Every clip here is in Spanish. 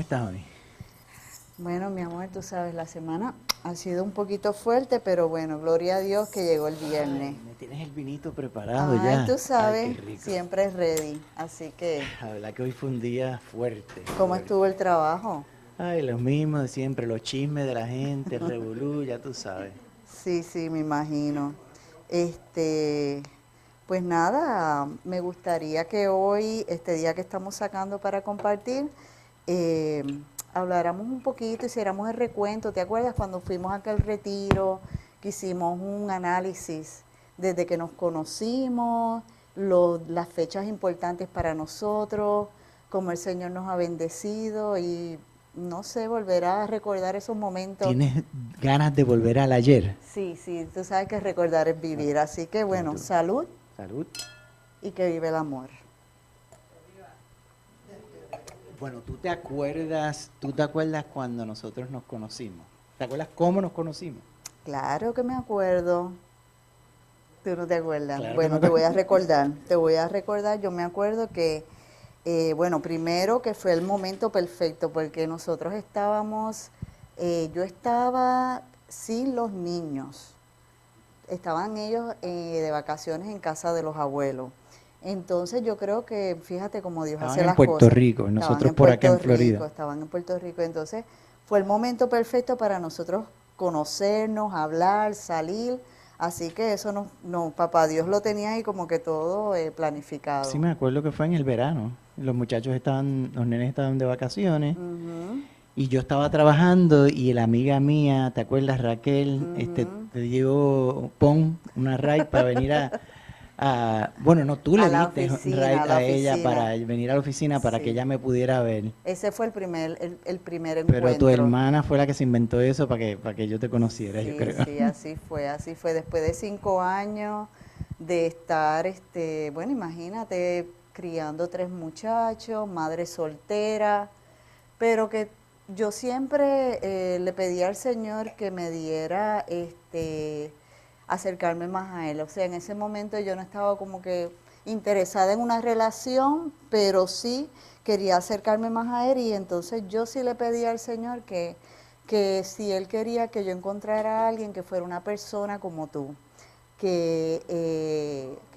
estás hoy? Bueno, mi amor, tú sabes, la semana ha sido un poquito fuerte, pero bueno, gloria a Dios que llegó el viernes. Ay, me tienes el vinito preparado ya. Tú Ay, sabes, qué rico. siempre es ready. Así que, La verdad que hoy fue un día fuerte, ¿cómo fuerte. estuvo el trabajo? Ay, los mismos de siempre, los chismes de la gente, el revolú, ya tú sabes. Sí, me imagino. Este, pues nada, me gustaría que hoy, este día que estamos sacando para compartir, eh, habláramos un poquito, hiciéramos el recuento. ¿Te acuerdas cuando fuimos a aquel retiro, que hicimos un análisis desde que nos conocimos, las fechas importantes para nosotros, cómo el Señor nos ha bendecido y no sé, volver a recordar esos momentos? ¿Tienes ganas de volver al ayer? Sí, tú sabes que recordar es vivir, así que bueno, Tú. salud Salud. y que vive el amor. Bueno, ¿tú te acuerdas cuando nosotros nos conocimos? ¿Te acuerdas cómo nos conocimos? Claro que me acuerdo. ¿Tú no te acuerdas? Claro que Bueno, me te voy a acuerdo. recordar, yo me acuerdo que, bueno, primero que fue el momento perfecto, porque nosotros estábamos, yo estaba sin los niños, estaban ellos de vacaciones en casa de los abuelos. Entonces yo creo que, fíjate cómo Dios Estaban hace en las Puerto cosas. Rico, Estaban nosotros en por acá en Puerto Rico, Florida. estaban en Puerto Rico. Entonces fue el momento perfecto para nosotros conocernos, hablar, salir. Así que eso no, papá Dios lo tenía ahí como que todo Sí, planificado. me acuerdo que fue en el verano. Los nenes estaban de vacaciones. Ujú, Y yo estaba trabajando y la amiga mía, ¿te acuerdas, Raquel? ujú. Te dio una ride para venir bueno, no, tú A le la diste oficina, ride a la a ella oficina. para venir a la oficina para que Sí. ella me pudiera ver. Ese fue el primer Pero tu encuentro. hermana fue la que se inventó eso para que yo te conociera, yo creo. Sí, así fue, así fue. Después de 5 años de estar, bueno, imagínate, criando 3 muchachos, madre soltera, pero que yo siempre le pedí al Señor que me diera, acercarme más a Él. O sea, en ese momento yo no estaba como que interesada en una relación, pero sí quería acercarme más a Él y entonces yo sí le pedí al Señor que si Él quería que yo encontrara a alguien que fuera una persona como tú, que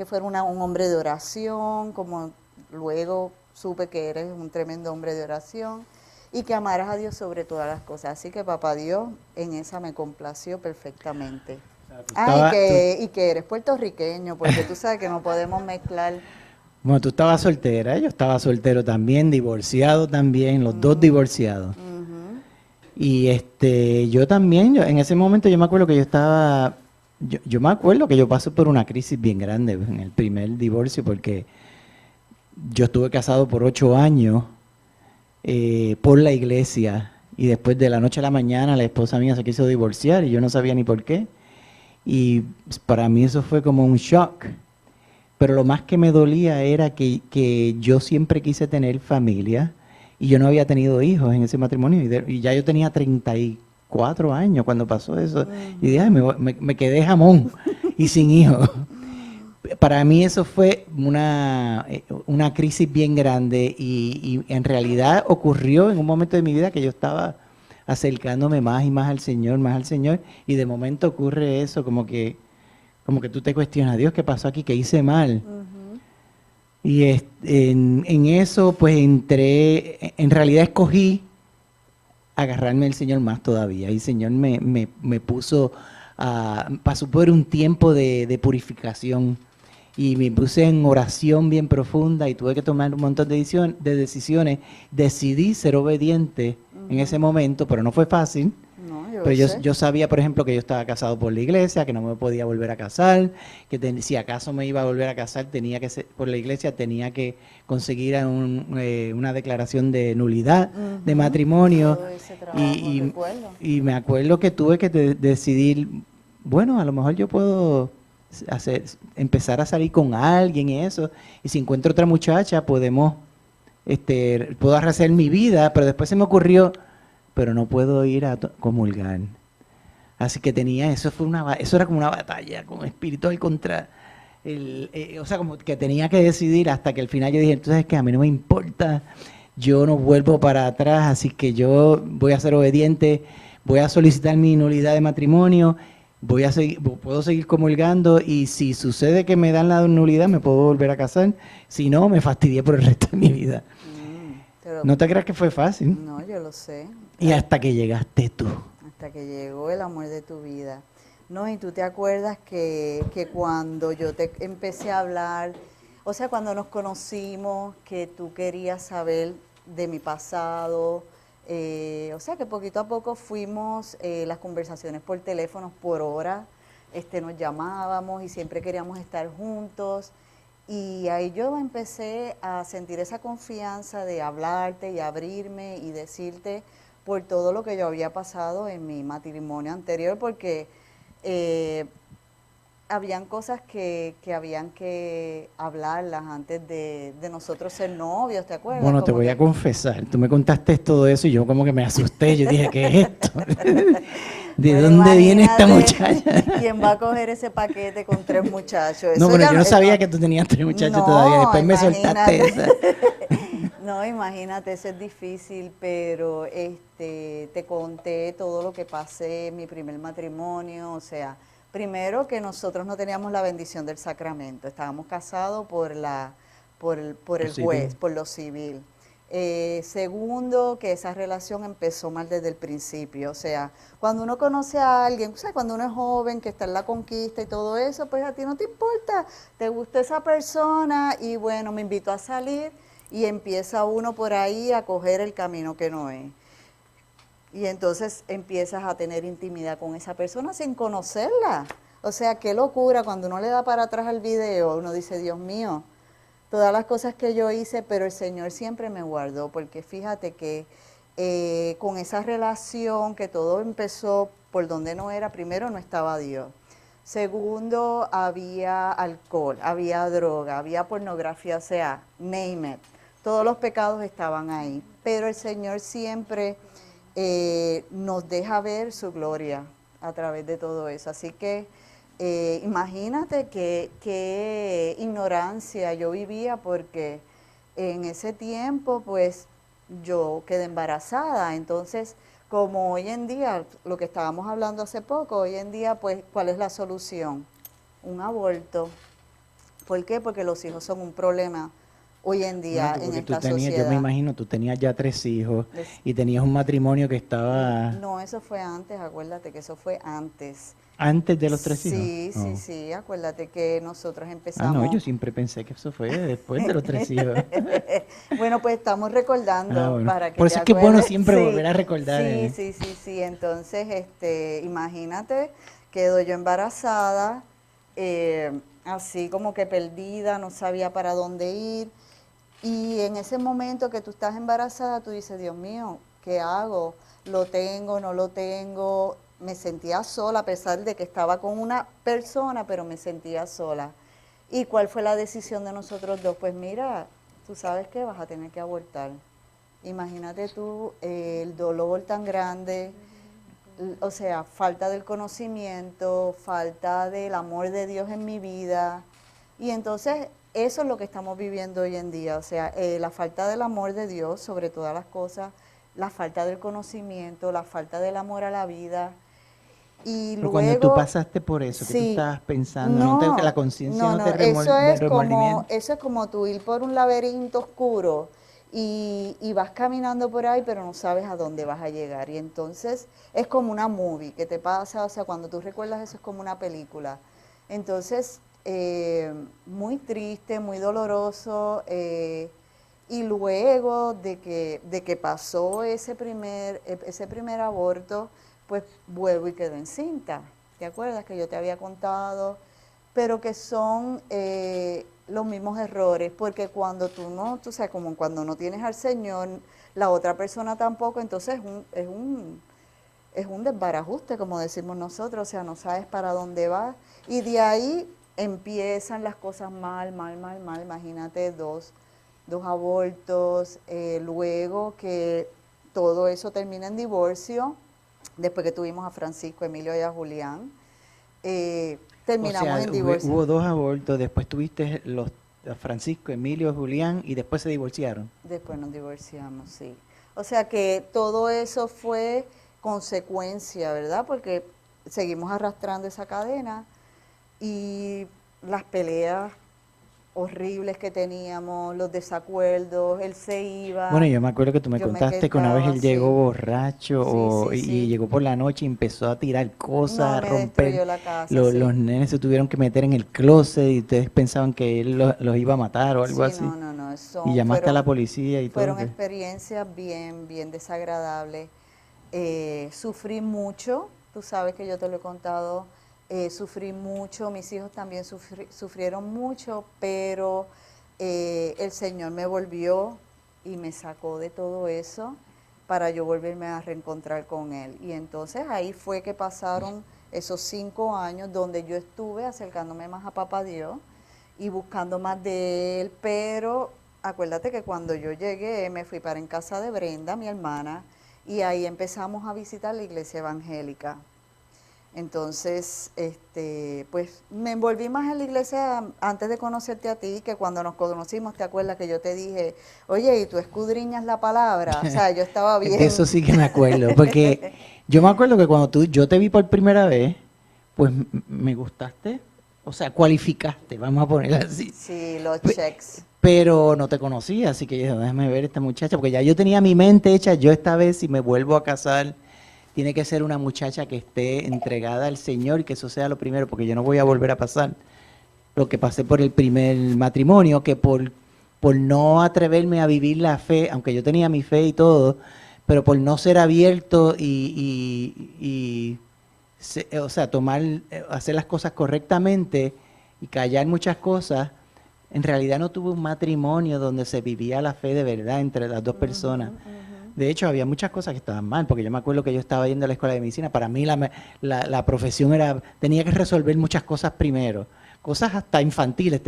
fuera un hombre de oración, como luego supe que eres un tremendo hombre de oración, y que amaras a Dios sobre todas las cosas. Así que papá Dios en esa me complació perfectamente. Tú Y estabas, tú, que eres puertorriqueño, porque tú sabes que no podemos mezclar. bueno, tú estabas soltera, yo estaba soltero también, divorciado también, los dos divorciados. Ujú. Y yo también, en ese momento yo me acuerdo que yo me acuerdo que yo pasé por una crisis bien grande en el primer divorcio porque yo estuve casado por 8 años por la iglesia y después de la noche a la mañana la esposa mía se quiso divorciar y yo no sabía ni por qué. Y para mí eso fue como un shock. Pero lo más que me dolía era que yo siempre quise tener familia y yo no había tenido hijos en ese matrimonio. Y ya yo tenía 34 años cuando pasó eso. Y dije, "Ay, me quedé jamón y sin hijos". Para mí eso fue una crisis bien grande y en realidad ocurrió en un momento de mi vida que yo estaba acercándome más y más al Señor, y de momento ocurre eso, como que tú te cuestionas, Dios, ¿qué pasó aquí? ¿Qué hice mal? Ujú. Y en eso pues en realidad escogí agarrarme al Señor más todavía. Y el Señor me puso, pasó por un tiempo de purificación y me puse en oración bien profunda y tuve que tomar un montón de decisiones. Decidí ser obediente en ese momento, pero no fue fácil. No, yo Pero sé. yo sabía, por ejemplo, que yo estaba casado por la iglesia, que no me podía volver a casar, si acaso me iba a volver a casar, tenía que ser por la iglesia, tenía que conseguir una declaración de nulidad de Ujú. matrimonio. Todo ese Y, trabajo, y- recuerdo. y me acuerdo que tuve que decidir, bueno, a lo mejor yo puedo empezar a salir con alguien y eso, y si encuentro otra muchacha, puedo rehacer mi vida, pero después se me ocurrió, pero no puedo ir a comulgar. Así que eso era como una batalla con espiritual contra o sea, como que tenía que decidir hasta que al final yo dije, entonces es que a mí no me importa, yo no vuelvo para atrás, así que yo voy a ser obediente, voy a solicitar mi nulidad de matrimonio, voy a seguir, puedo seguir comulgando y si sucede que me dan la nulidad me puedo volver a casar, si no me fastidié por el resto de mi vida. No te creas que fue fácil. No, yo lo sé. Y hasta que llegaste tú. Hasta que llegó el amor de tu vida. No, y tú te acuerdas que cuando yo te empecé a hablar, o sea, cuando nos conocimos, que tú querías saber de mi pasado, o sea, que poquito a poco fuimos las conversaciones por teléfono por hora, nos llamábamos y siempre queríamos estar juntos. Y ahí yo empecé a sentir esa confianza de hablarte y abrirme y decirte por todo lo que yo había pasado en mi matrimonio anterior, porque habían cosas que habían que hablarlas antes de nosotros ser novios, ¿te acuerdas? Bueno, te voy a confesar, tú me contaste todo eso y yo como que me asusté, yo dije, ¿qué es esto? ¿De bueno, dónde viene esta muchacha? ¿Quién va a coger ese paquete con 3 muchachos? No, pero yo no sabía que tú tenías 3 muchachos todavía, después me soltaste esa. No, imagínate, eso es difícil, pero te conté todo lo que pasé en mi primer matrimonio, o sea, primero que nosotros no teníamos la bendición del sacramento, estábamos casados por el juez, por lo civil. Segundo, que esa relación empezó mal desde el principio, o sea, cuando uno conoce a alguien, o sea, cuando uno es joven, que está en la conquista y todo eso, pues a ti no te importa, te gusta esa persona y bueno, me invitó a salir y empieza uno por ahí a coger el camino que no es. Y entonces empiezas a tener intimidad con esa persona sin conocerla. O sea, qué locura, cuando uno le da para atrás al video, uno dice, Dios mío, todas las cosas que yo hice, pero el Señor siempre me guardó, porque fíjate que con esa relación, que todo empezó por donde no era, primero no estaba Dios. Segundo, había alcohol, había droga, había pornografía, o sea, name it. Todos los pecados estaban ahí, pero el Señor siempre nos deja ver su gloria a través de todo eso. Así que imagínate qué ignorancia yo vivía, porque en ese tiempo pues yo quedé embarazada. Entonces, como hoy en día, lo que estábamos hablando hace poco, hoy en día pues, ¿cuál es la solución? Un aborto. ¿Por qué? Porque los hijos son un problema hoy en día en esta sociedad. Yo me imagino, tú tenías ya 3 hijos y tenías un matrimonio que estaba... No, eso fue antes, acuérdate que eso fue antes. ¿Antes de los 3 hijos? Sí, sí, acuérdate que nosotros empezamos... Ah, no, yo siempre pensé que eso fue después de los 3 hijos. Bueno, pues estamos recordando bueno. para que por eso te es que es bueno siempre sí, volver a recordar. Sí, entonces, imagínate, quedo yo embarazada, así como que perdida, no sabía para dónde ir, y en ese momento que tú estás embarazada, tú dices, Dios mío, ¿qué hago? ¿Lo tengo, no lo tengo? Me sentía sola, a pesar de que estaba con una persona, pero me sentía sola. ¿Y cuál fue la decisión de nosotros dos? Pues mira, tú sabes que vas a tener que abortar. Imagínate tú el dolor tan grande, o sea, falta del conocimiento, falta del amor de Dios en mi vida. Y entonces eso es lo que estamos viviendo hoy en día, o sea, la falta del amor de Dios sobre todas las cosas, la falta del conocimiento, la falta del amor a la vida. Y pero luego, cuando tú pasaste por eso, sí, ¿qué tú estabas pensando? La conciencia no te remordimiento. Eso es como tú ir por un laberinto oscuro y vas caminando por ahí, pero no sabes a dónde vas a llegar. Y entonces es como una movie que te pasa, o sea, cuando tú recuerdas eso es como una película. Entonces, muy triste, muy doloroso. Y luego de que pasó ese primer aborto, pues vuelvo y quedo encinta. ¿Te acuerdas que yo te había contado? Pero que son los mismos errores, porque cuando tú sabes, como cuando no tienes al Señor, la otra persona tampoco, entonces es un desbarajuste, como decimos nosotros, o sea, no sabes para dónde vas. Y de ahí empiezan las cosas mal, imagínate dos abortos, luego que todo eso termina en divorcio. Después que tuvimos a Francisco, Emilio y a Julián, terminamos en divorcio. Hubo 2 abortos, después tuviste los Francisco, Emilio, Julián, y después se divorciaron. Después nos divorciamos, sí. O sea que todo eso fue consecuencia, ¿verdad? Porque seguimos arrastrando esa cadena y las peleas horribles que teníamos, los desacuerdos, él se iba, Bueno, yo me acuerdo que tú me yo me contaste que una vez quedaba él llegó así. borracho Sí, sí, y sí. llegó por la noche y empezó a tirar cosas, No, a me romper. destruyó la casa, Los sí. nenes se tuvieron que meter en el closet y ustedes pensaban que él los iba a matar o algo Sí, así. no, no, no, Y llamaste a la fueron, policía y todo. fueron experiencias bien, bien desagradables. Sufrí mucho, tú sabes que yo te lo he contado, sufrí mucho, mis hijos también sufrieron mucho, pero el Señor me volvió y me sacó de todo eso para yo volverme a reencontrar con Él. Y entonces ahí fue que pasaron esos 5 años donde yo estuve acercándome más a Papá Dios y buscando más de Él, pero acuérdate que cuando yo llegué me fui para en casa de Brenda, mi hermana, y ahí empezamos a visitar la iglesia evangélica. Entonces, pues me envolví más en la iglesia antes de conocerte a ti, que cuando nos conocimos, ¿te acuerdas que yo te dije, oye, y tú escudriñas la palabra? O sea, yo estaba De eso bien. sí que me acuerdo, porque yo me acuerdo que cuando yo te vi por primera vez, pues me gustaste, o sea, cualificaste, vamos a ponerlo así. Sí, los Pe- checks. Pero no te conocía, así que yo dije, déjame ver esta muchacha, porque ya yo tenía mi mente hecha, yo esta vez si me vuelvo a casar, tiene que ser una muchacha que esté entregada al Señor y que eso sea lo primero, porque yo no voy a volver a pasar lo que pasé por el primer matrimonio, que por no atreverme a vivir la fe, aunque yo tenía mi fe y todo, pero por no ser abierto o sea, hacer las cosas correctamente y callar muchas cosas, en realidad no tuve un matrimonio donde se vivía la fe de verdad entre las dos personas. Ujú, ujú. De hecho, había muchas cosas que estaban mal, porque yo me acuerdo que yo estaba yendo a la escuela de medicina. Para mí la profesión tenía que resolver muchas cosas primero, cosas hasta infantiles.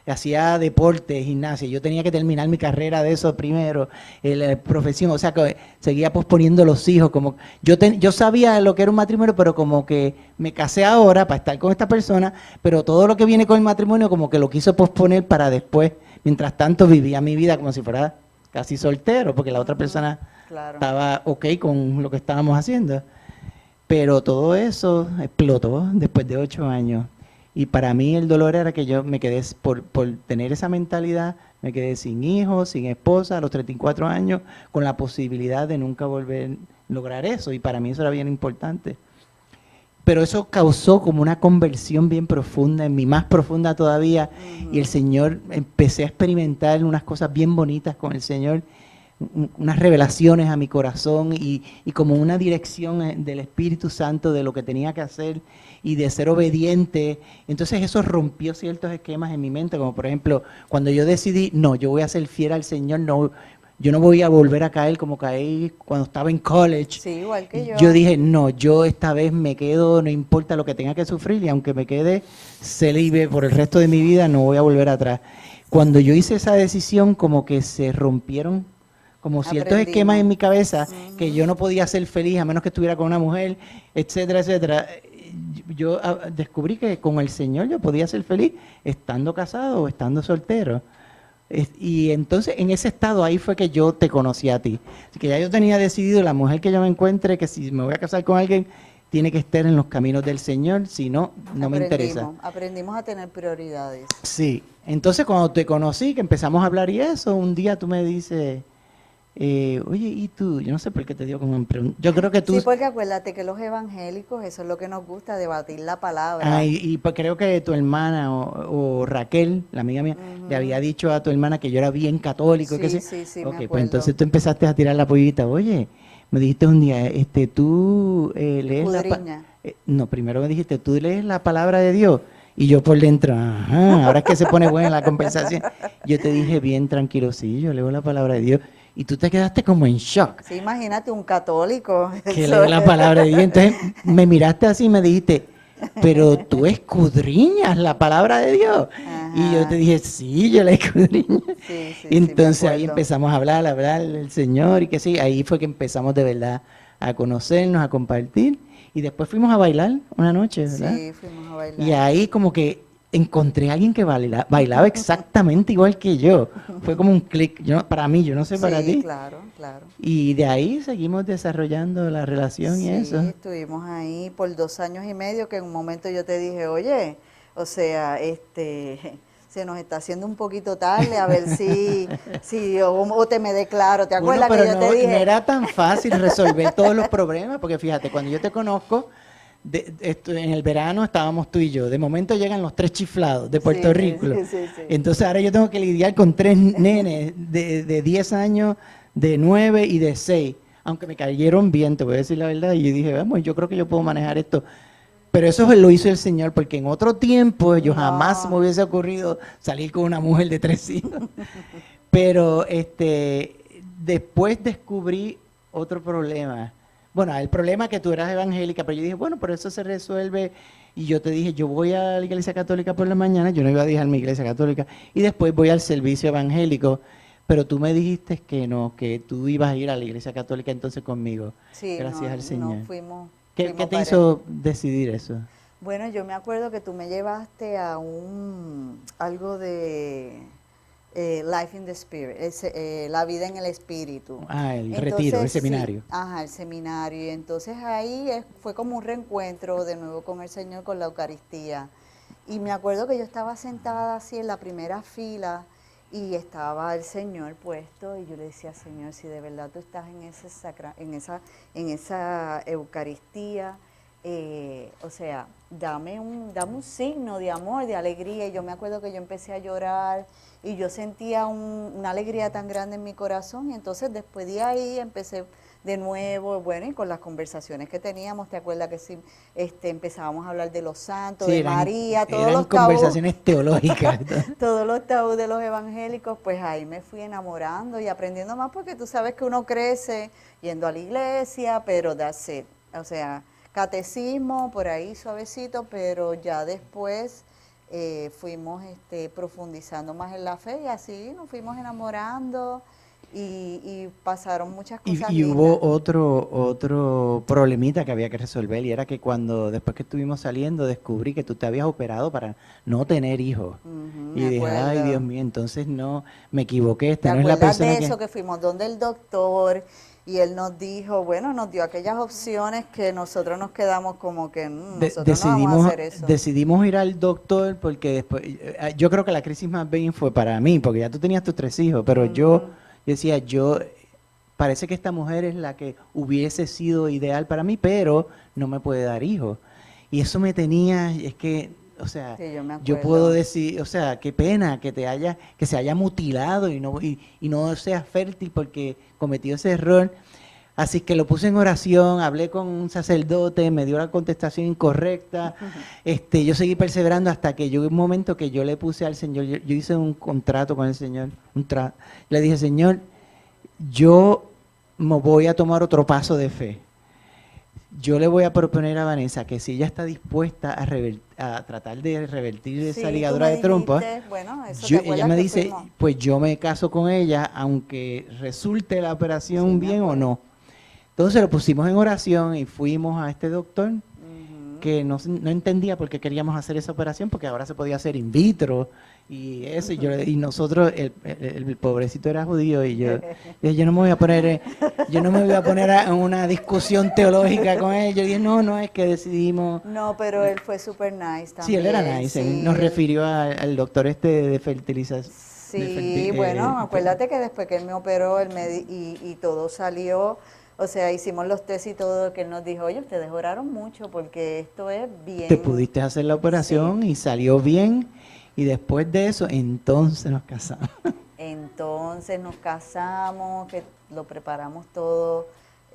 Hacía deporte, gimnasia. Yo tenía que terminar mi carrera de eso primero, la profesión. O sea, que seguía posponiendo los hijos. Como yo sabía lo que era un matrimonio, pero como que me casé ahora para estar con esta persona, pero todo lo que viene con el matrimonio como que lo quiso posponer para después. Mientras tanto vivía mi vida como si fuera casi soltero, porque la otra Ujú, persona claro. estaba ok con lo que estábamos haciendo. Pero todo eso explotó después de 8 años. Y para mí el dolor era que yo me quedé, por tener esa mentalidad, me quedé sin hijos, sin esposa a los 34 años, con la posibilidad de nunca volver a lograr eso. Y para mí eso era bien importante. Pero eso causó como una conversión bien profunda, en mí más profunda todavía. Y el Ujú. Señor, empecé a experimentar unas cosas bien bonitas con el Señor, unas revelaciones a mi corazón y como una dirección del Espíritu Santo de lo que tenía que hacer y de ser obediente. Entonces eso rompió ciertos esquemas en mi mente, como por ejemplo, cuando yo decidí, no, yo voy a ser fiel al Señor, no, yo no voy a volver a caer como caí cuando estaba en college. Sí, igual que Yo yo. dije, no, yo esta vez me quedo, no importa lo que tenga que sufrir, y aunque me quede célibe por el resto de mi vida, no voy a volver atrás. Cuando yo hice esa decisión, como que se rompieron como ciertos esquemas Aprendimos. en mi cabeza, que Ujú. yo no podía ser feliz a menos que estuviera con una mujer, etcétera, etcétera. Yo descubrí que con el Señor yo podía ser feliz estando casado o estando soltero. Y entonces en ese estado ahí fue que yo te conocí a ti. Así que ya yo tenía decidido, la mujer que yo me encuentre, que si me voy a casar con alguien, tiene que estar en los caminos del Señor, si no, no me interesa. Aprendimos a tener prioridades. Sí, entonces cuando te conocí, que empezamos a hablar y eso, un día tú me dices, oye, ¿y tú? Yo no sé por qué te digo como yo creo que tú, Sí, porque acuérdate que los evangélicos, eso es lo que nos gusta, debatir la palabra. pues creo que tu hermana o Raquel, la amiga mía, le había Ujú. dicho a tu hermana que yo era bien católico, que Sí, sé. sí, sí, me Ok, pues acuerdo. entonces tú empezaste a tirar la pollita, oye, me dijiste un día, tú lees Escudriña. no, primero me dijiste, tú lees la palabra de Dios. Y yo por dentro, ajá, ahora es que se pone buena la conversación. Yo te dije bien tranquilo, sí, yo leo la palabra de Dios. Y tú te quedaste como en shock, Sí, imagínate un católico. que Eso lee la palabra de Dios. Entonces me miraste así y me dijiste, pero tú escudriñas la palabra de Dios. Y yo te Ajá. dije, sí, yo la escudriño. Sí, sí, Y sí, me entonces ahí acuerdo. empezamos a hablar del Señor y que sí, ahí fue que empezamos de verdad a conocernos, a compartir. Y después fuimos a bailar una noche, ¿verdad? Sí, fuimos a Y bailar. ahí como que encontré a alguien que bailaba exactamente igual que yo. Fue como un clic, para mí, yo no sé para Sí, ti. claro, claro. Y de ahí seguimos desarrollando la relación y Sí, eso. estuvimos ahí por 2 años y medio que en un momento yo te dije, oye, o sea, se nos está haciendo un poquito tarde, a ver si o te me declaro. ¿Te Bueno, acuerdas que pero yo te no dije? era tan fácil resolver todos los problemas, porque fíjate, cuando yo te conozco, en el verano estábamos tú y yo, de momento llegan los tres chiflados de Puerto Sí, Rico. sí, sí, sí. Entonces ahora yo tengo que lidiar con tres nenes de 10 años, de 9 y de 6. Aunque me cayeron bien, te voy a decir la verdad, y yo dije, vamos, yo creo que yo puedo manejar esto. Pero eso lo hizo el Señor, porque en otro tiempo yo jamás me No, hubiese ocurrido salir con una mujer de 3 hijos. Pero después descubrí otro problema. Bueno, el problema es que tú eras evangélica, pero yo dije, bueno, pero eso se resuelve. Y yo te dije, yo voy a la iglesia católica por la mañana, yo no iba a dejar mi iglesia católica, y después voy al servicio evangélico. Pero tú me dijiste que no, que tú ibas a ir a la iglesia católica entonces conmigo. sí, Gracias no, al no Señor. ¿Qué fuimos te pareja. hizo decidir eso? Bueno, yo me acuerdo que tú me llevaste a algo de Life in the Spirit, la vida en el espíritu. Ah, el retiro, el Entonces, sí, seminario. ajá, el seminario. Y entonces ahí fue como un reencuentro de nuevo con el Señor, con la Eucaristía. Y me acuerdo que yo estaba sentada así en la primera fila y estaba el Señor puesto y yo le decía, Señor, si de verdad tú estás en esa Eucaristía, o sea, dame un signo de amor, de alegría. Y yo me acuerdo que yo empecé a llorar y yo sentía una alegría tan grande en mi corazón. Y entonces después de ahí empecé de nuevo, bueno, y con las conversaciones que teníamos, ¿te acuerdas que sí, empezábamos a hablar de los santos, Sí, de María, todos eran los tabús, conversaciones teológicas. todos los tabús de los evangélicos? Pues ahí me fui enamorando y aprendiendo más, porque tú sabes que uno crece yendo a la iglesia, pero that's it. O sea, catecismo por ahí suavecito, pero ya después fuimos profundizando más en la fe y así nos fuimos enamorando y pasaron muchas cosas Y hubo lindas. otro problemita que había que resolver y era que después que estuvimos saliendo, descubrí que tú te habías operado para no tener hijos. Ujú, me Y dije, ay, Dios acuerdo. mío, entonces no, me equivoqué, ¿Te esta no es la acuerdas persona de que... eso que fuimos donde el doctor y él nos dijo, bueno, nos dio aquellas opciones que nosotros nos quedamos como que nosotros no vamos a hacer eso"? Decidimos ir al doctor porque después, yo creo que la crisis más bien fue para mí, porque ya tú tenías tus 3 hijos, pero yo Ujú. decía, parece que esta mujer es la que hubiese sido ideal para mí, pero no me puede dar hijos. Y eso me tenía, es que, o sea, Sí, yo me yo puedo acuerdo. decir, o sea, qué pena que se haya mutilado y no sea fértil porque cometió ese error. Así que lo puse en oración, hablé con un sacerdote, me dio la contestación incorrecta. Yo seguí perseverando hasta que llegó un momento que yo le puse al Señor, yo hice un contrato con el Señor, le dije, Señor, yo me voy a tomar otro paso de fe. Yo le voy a proponer a Vanessa que si ella está dispuesta a tratar de revertir esa Sí, tú ligadura me de trompa, dijiste, bueno, eso te ella acuerdas me que dice, fuimos. pues yo me caso con ella, aunque resulte la Sí, operación me bien o acuerdo. no. Entonces lo pusimos en oración y fuimos a este doctor Ujú. que no entendía por qué queríamos hacer esa operación, porque ahora se podía hacer in vitro y eso, y nosotros, el pobrecito era judío y yo no me voy a poner, yo no me voy a poner en una discusión teológica con él. Yo dije, no, no, es que decidimos. No, pero él fue super nice Sí, él era también, nice, él sí, nos refirió al doctor de fertilización. sí, bueno, acuérdate que después que él me operó y todo salió, o sea, hicimos los test y todo, que él nos dijo, oye, ustedes oraron mucho porque esto es Te bien, pudiste hacer la sí. operación y salió bien, y después de eso, entonces nos casamos. Entonces nos casamos, que lo preparamos todo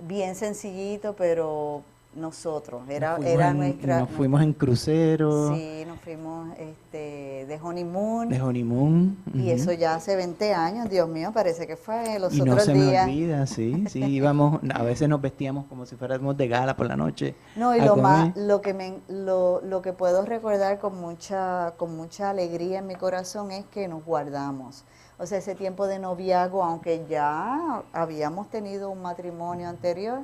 bien sencillito, pero nosotros, era Nos fuimos en crucero, sí, nos fuimos de honeymoon. de honeymoon, Y ujú. eso ya hace 20 años, Dios mío, parece que fue los Y no otros se me días. olvida, sí, sí, íbamos, a veces nos vestíamos como si fuéramos de gala por la noche No, y a comer. lo que puedo recordar con mucha alegría en mi corazón es que nos guardamos. O sea, ese tiempo de noviazgo, aunque ya habíamos tenido un matrimonio anterior,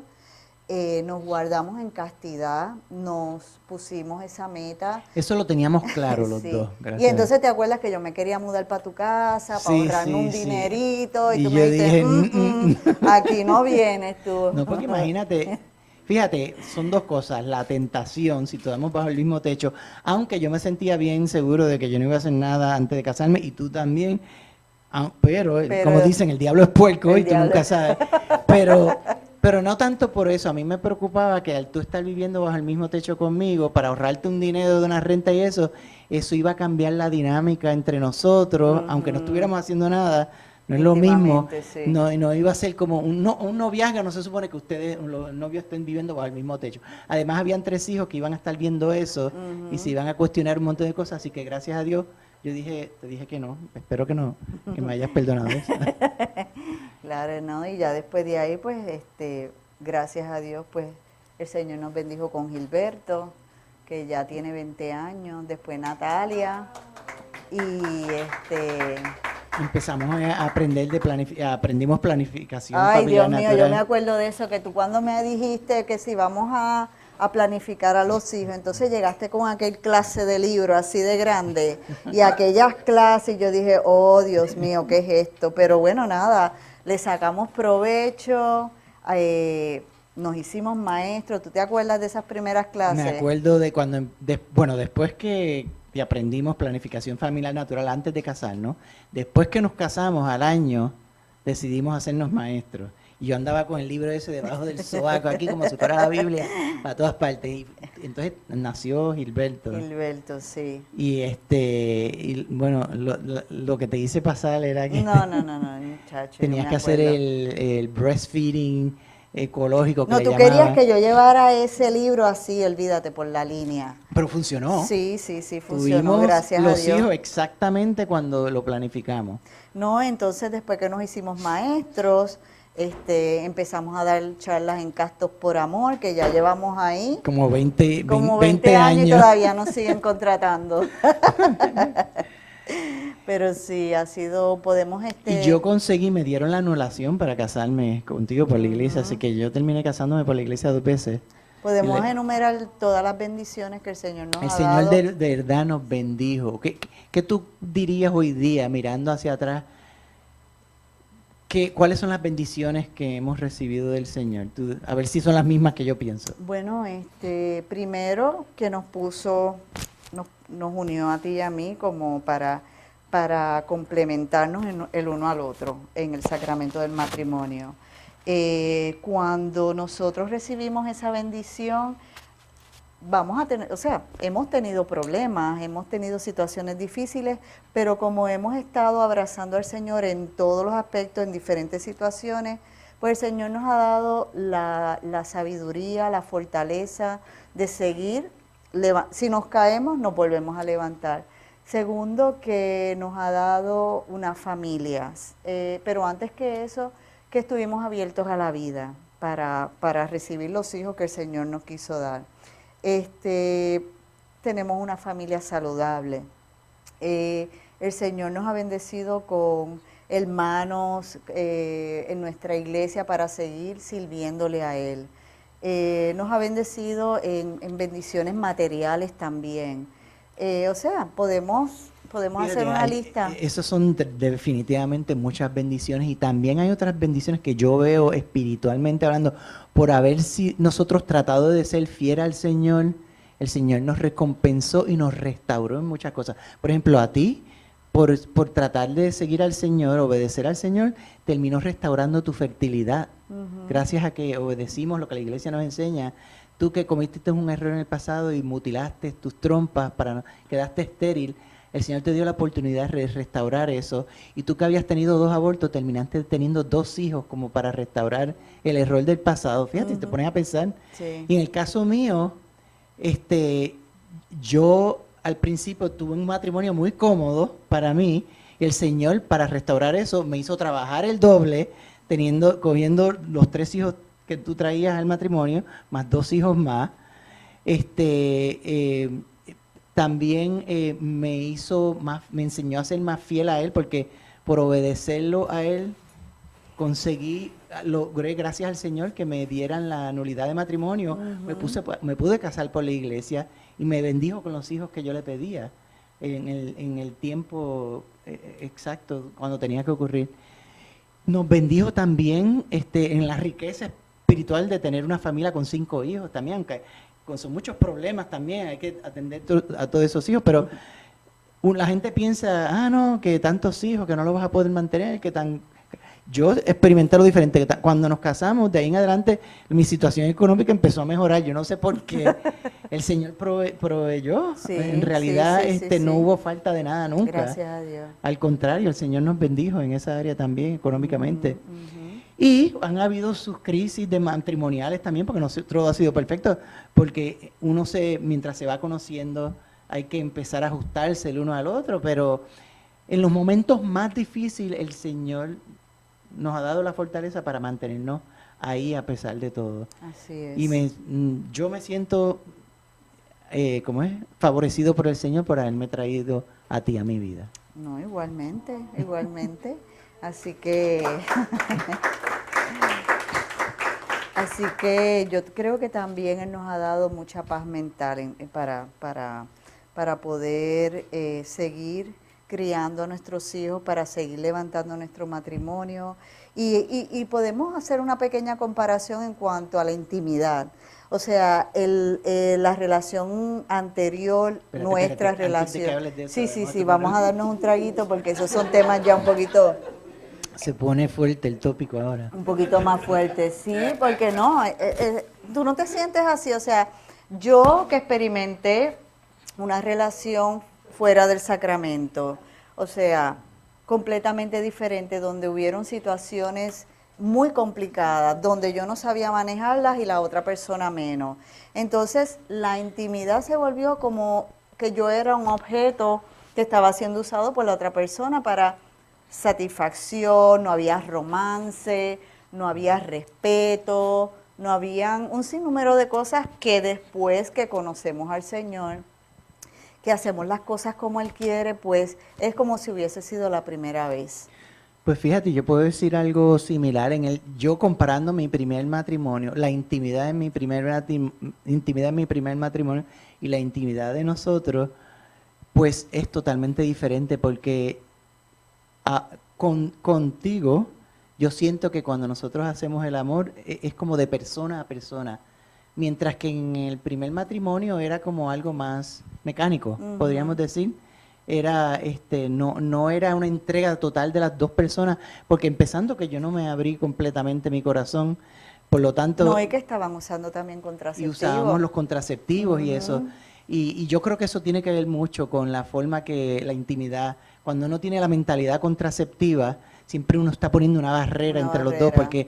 nos guardamos en castidad, nos pusimos esa meta. Eso lo teníamos claro los Sí. dos, Y gracias. entonces te acuerdas que yo me quería mudar para tu casa, para Sí, ahorrarme un sí, sí. dinerito, y Y tú yo me dijiste, dije, aquí no vienes tú. No, porque imagínate, fíjate, son dos cosas, la tentación, si estamos bajo el mismo techo, aunque yo me sentía bien seguro de que yo no iba a hacer nada antes de casarme, y tú también, pero, como Pero dicen, el diablo es puerco y el tú diablo. nunca sabes, pero no tanto por eso, a mí me preocupaba que al tú estar viviendo bajo el mismo techo conmigo, para ahorrarte un dinero de una renta y eso iba a cambiar la dinámica entre nosotros, aunque no estuviéramos haciendo nada, no es lo mismo, Íntimamente, sí. no iba a ser como un noviazgo, no se supone que ustedes, los novios, estén viviendo bajo el mismo techo. Además habían 3 hijos que iban a estar viendo eso y se iban a cuestionar un montón de cosas, así que gracias a Dios, te dije que no, espero que no, que me hayas perdonado eso. Claro, ¿no? Y ya después de ahí, pues, gracias a Dios, pues, el Señor nos bendijo con Gilberto, que ya tiene 20 años, después Natalia, y Empezamos a aprender aprendimos planificación ay, familiar Dios mío, yo natural. me acuerdo de eso, que tú cuando me dijiste que si vamos a planificar a los hijos, entonces llegaste con aquel clase de libro así de grande y aquellas clases, y yo dije, oh, Dios mío, ¿qué es esto? Pero bueno, nada, le sacamos provecho, nos hicimos maestros. ¿Tú te acuerdas de esas primeras Me clases? acuerdo de cuando, bueno, después que aprendimos planificación familiar natural antes de casarnos, después que nos casamos al año, decidimos hacernos maestros. Y yo andaba con el libro ese debajo del sobaco, aquí como si fuera la Biblia, para todas partes. Y entonces nació Gilberto. Gilberto, sí. Y bueno, lo que te hice pasar era que No, muchacho, yo tenías me que hacer acuerdo. el breastfeeding ecológico que No, le tú querías llamaban. que yo llevara ese libro así, olvídate, por la línea. Pero funcionó. Sí, funcionó, Tuvimos gracias a los Dios. hijos exactamente cuando lo planificamos. No, entonces después que nos hicimos maestros, empezamos a dar charlas en Castos por Amor, que ya llevamos ahí Como 20, como 20 20 años y años. todavía nos siguen contratando. Pero sí, ha sido, podemos Y yo conseguí, me dieron la anulación para casarme contigo por la iglesia, así que yo terminé casándome por la iglesia 2 veces. podemos Le- enumerar todas las bendiciones que el Señor nos El ha Señor dado. de verdad nos bendijo. ¿Qué tú dirías hoy día, mirando hacia atrás, cuáles son las bendiciones que hemos recibido del Señor? A ver si son las mismas que yo pienso. Bueno, primero que nos puso, nos unió a ti y a mí como para complementarnos el uno al otro en el sacramento del matrimonio. Cuando nosotros recibimos esa bendición, vamos a tener, o sea, hemos tenido problemas, hemos tenido situaciones difíciles, pero como hemos estado abrazando al Señor en todos los aspectos, en diferentes situaciones, pues el Señor nos ha dado la sabiduría, la fortaleza de seguir. Si nos caemos, nos volvemos a levantar. Segundo, que nos ha dado unas familias, pero antes que eso, que estuvimos abiertos a la vida para recibir los hijos que el Señor nos quiso dar. Tenemos una familia saludable. El Señor nos ha bendecido con hermanos en nuestra iglesia para seguir sirviéndole a Él. Nos ha bendecido en bendiciones materiales también. O sea, podemos hacer una lista. Esas son definitivamente muchas bendiciones y también hay otras bendiciones que yo veo espiritualmente hablando por haber si nosotros tratado de ser fiel al Señor. El Señor nos recompensó y nos restauró en muchas cosas. Por ejemplo, a ti, por tratar de seguir al Señor, obedecer al Señor, terminó restaurando tu fertilidad. Gracias a que obedecimos lo que la iglesia nos enseña. Tú que cometiste un error en el pasado y mutilaste tus trompas, quedaste estéril, el Señor te dio la oportunidad de restaurar eso. Y tú que habías tenido 2 abortos, terminaste teniendo 2 hijos como para restaurar el error del pasado. Fíjate, te pones a pensar. Sí. Y en el caso mío, yo al principio tuve un matrimonio muy cómodo para mí. Y el Señor, para restaurar eso, me hizo trabajar el doble, cogiendo los 3 hijos que tú traías al matrimonio, más 2 hijos más. También me enseñó a ser más fiel a Él, porque por obedecerlo a Él conseguí logré, gracias al Señor, que me dieran la nulidad de matrimonio. Me pude casar por la iglesia y me bendijo con los hijos que yo le pedía en el tiempo exacto cuando tenía que ocurrir. Nos bendijo también en la riqueza espiritual de tener una familia con 5 hijos también, aunque con sus muchos problemas también, hay que atender a todos esos hijos, pero la gente piensa, no, que tantos hijos, que no los vas a poder mantener, que tan... Yo experimenté lo diferente. Cuando nos casamos, de ahí en adelante, mi situación económica empezó a mejorar. Yo no sé por qué el Señor proveyó. Sí, en realidad, sí, no hubo falta de nada nunca. Gracias a Dios. Al contrario, el Señor nos bendijo en esa área también, económicamente. Y han habido sus crisis de matrimoniales también, porque no todo ha sido perfecto, porque mientras se va conociendo, hay que empezar a ajustarse el uno al otro, pero en los momentos más difíciles, el Señor nos ha dado la fortaleza para mantenernos ahí a pesar de todo. Así es. Y yo me siento, favorecido por el Señor por haberme traído a ti a mi vida. No, igualmente, igualmente. Así que, yo creo que también Él nos ha dado mucha paz mental para poder seguir criando a nuestros hijos, para seguir levantando nuestro matrimonio. Y podemos hacer una pequeña comparación en cuanto a la intimidad. O sea, la relación anterior, nuestra relación. Sí, vamos a darnos un traguito porque esos son temas ya un poquito... Se pone fuerte el tópico ahora. Un poquito más fuerte, sí, porque no, tú no te sientes así. O sea, yo que experimenté una relación fuera del sacramento, o sea, completamente diferente, donde hubieron situaciones muy complicadas, donde yo no sabía manejarlas y la otra persona menos. Entonces, la intimidad se volvió como que yo era un objeto que estaba siendo usado por la otra persona para satisfacción, no había romance, no había respeto, no habían un sinnúmero de cosas que después que conocemos al Señor, que hacemos las cosas como Él quiere, pues es como si hubiese sido la primera vez. Pues fíjate, yo puedo decir algo similar yo comparando mi primer matrimonio, la intimidad en mi primer matrimonio y la intimidad de nosotros, pues es totalmente diferente porque contigo yo siento que cuando nosotros hacemos el amor es como de persona a persona. Mientras que en el primer matrimonio era como algo más mecánico, podríamos decir. No era una entrega total de las dos personas, porque empezando que yo no me abrí completamente mi corazón, por lo tanto... No, es que estaban usando también contraceptivos. Y usábamos los contraceptivos y eso. Y yo creo que eso tiene que ver mucho con la forma que la intimidad, cuando uno tiene la mentalidad contraceptiva, siempre uno está poniendo una barrera entre los dos, porque...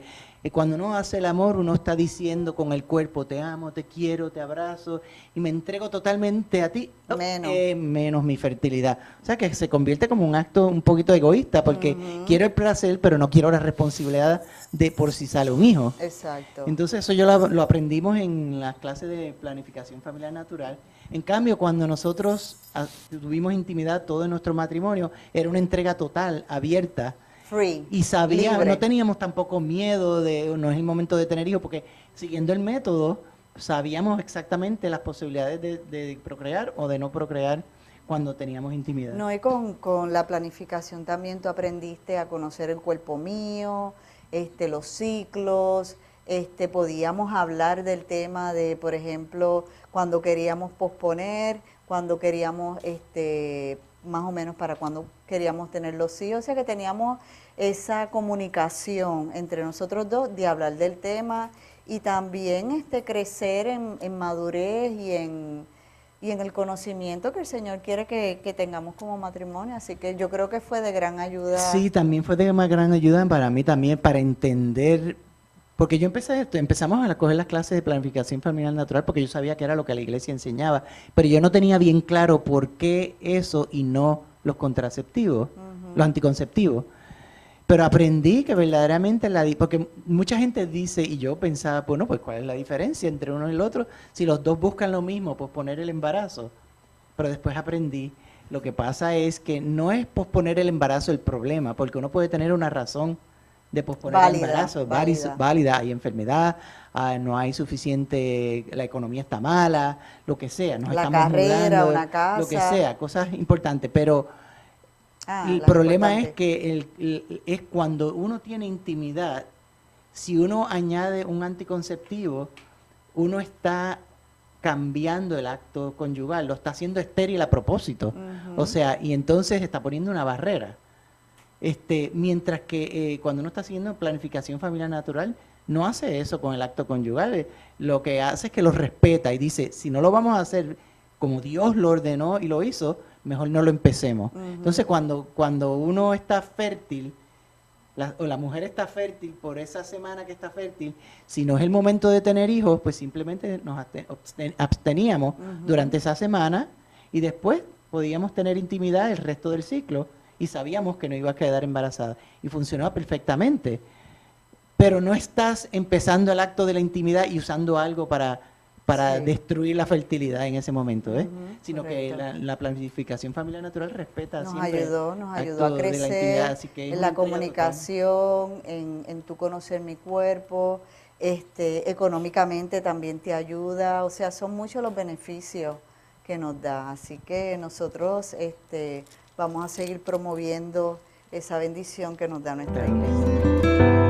Cuando uno hace el amor, uno está diciendo con el cuerpo, te amo, te quiero, te abrazo y me entrego totalmente a ti, menos mi fertilidad. O sea que se convierte como un acto un poquito egoísta porque quiero el placer, pero no quiero la responsabilidad de por si sale un hijo. Exacto. Entonces eso lo aprendimos en las clases de planificación familiar natural. En cambio, cuando nosotros tuvimos intimidad todo en nuestro matrimonio, era una entrega total, abierta. Free, y no teníamos tampoco miedo no es el momento de tener hijos, porque siguiendo el método, sabíamos exactamente las posibilidades de procrear o de no procrear cuando teníamos intimidad. No, y con la planificación también tú aprendiste a conocer el cuerpo mío, los ciclos, podíamos hablar del tema de, por ejemplo, cuando queríamos posponer, cuando queríamos, más o menos para cuando queríamos tener los hijos, o sea que teníamos esa comunicación entre nosotros dos de hablar del tema y también crecer en madurez y en el conocimiento que el Señor quiere que tengamos como matrimonio, así que yo creo que fue de gran ayuda. Sí, también fue de gran ayuda para mí también, para entender, porque empezamos a coger las clases de planificación familiar natural porque yo sabía que era lo que la iglesia enseñaba, pero yo no tenía bien claro por qué eso y no los contraceptivos, los anticonceptivos. Pero aprendí que verdaderamente porque mucha gente dice, y yo pensaba, bueno, pues ¿cuál es la diferencia entre uno y el otro? Si los dos buscan lo mismo, posponer el embarazo. Pero después aprendí, lo que pasa es que no es posponer el embarazo el problema, porque uno puede tener una razón de posponer el embarazo, válida. válida, hay enfermedad, no hay suficiente, la economía está mala, lo que sea, nos La estamos carrera, mudando, una casa. lo que sea, cosas importantes, pero el las problema es importantes. que es cuando uno tiene intimidad, si uno añade un anticonceptivo, uno está cambiando el acto conyugal, lo está haciendo estéril a propósito. O sea, y entonces está poniendo una barrera. Mientras que cuando uno está haciendo planificación familiar natural, no hace eso con el acto conyugal. Lo que hace es que lo respeta y dice, si no lo vamos a hacer como Dios lo ordenó y lo hizo, mejor no lo empecemos. Entonces, cuando uno está fértil, o la mujer está fértil por esa semana que está fértil, si no es el momento de tener hijos, pues simplemente nos absteníamos durante esa semana y después podíamos tener intimidad el resto del ciclo y sabíamos que no iba a quedar embarazada. Y funcionaba perfectamente. Pero no estás empezando el acto de la intimidad y usando algo para Sí. destruir la fertilidad en ese momento, sino correcto. que la planificación familiar natural respeta Nos siempre ayudó acto a de la intimidad, crecer así que es en una la entrega total. comunicación, en tu conocer mi cuerpo, económicamente también te ayuda, o sea, son muchos los beneficios que nos da, así que nosotros vamos a seguir promoviendo esa bendición que nos da nuestra iglesia.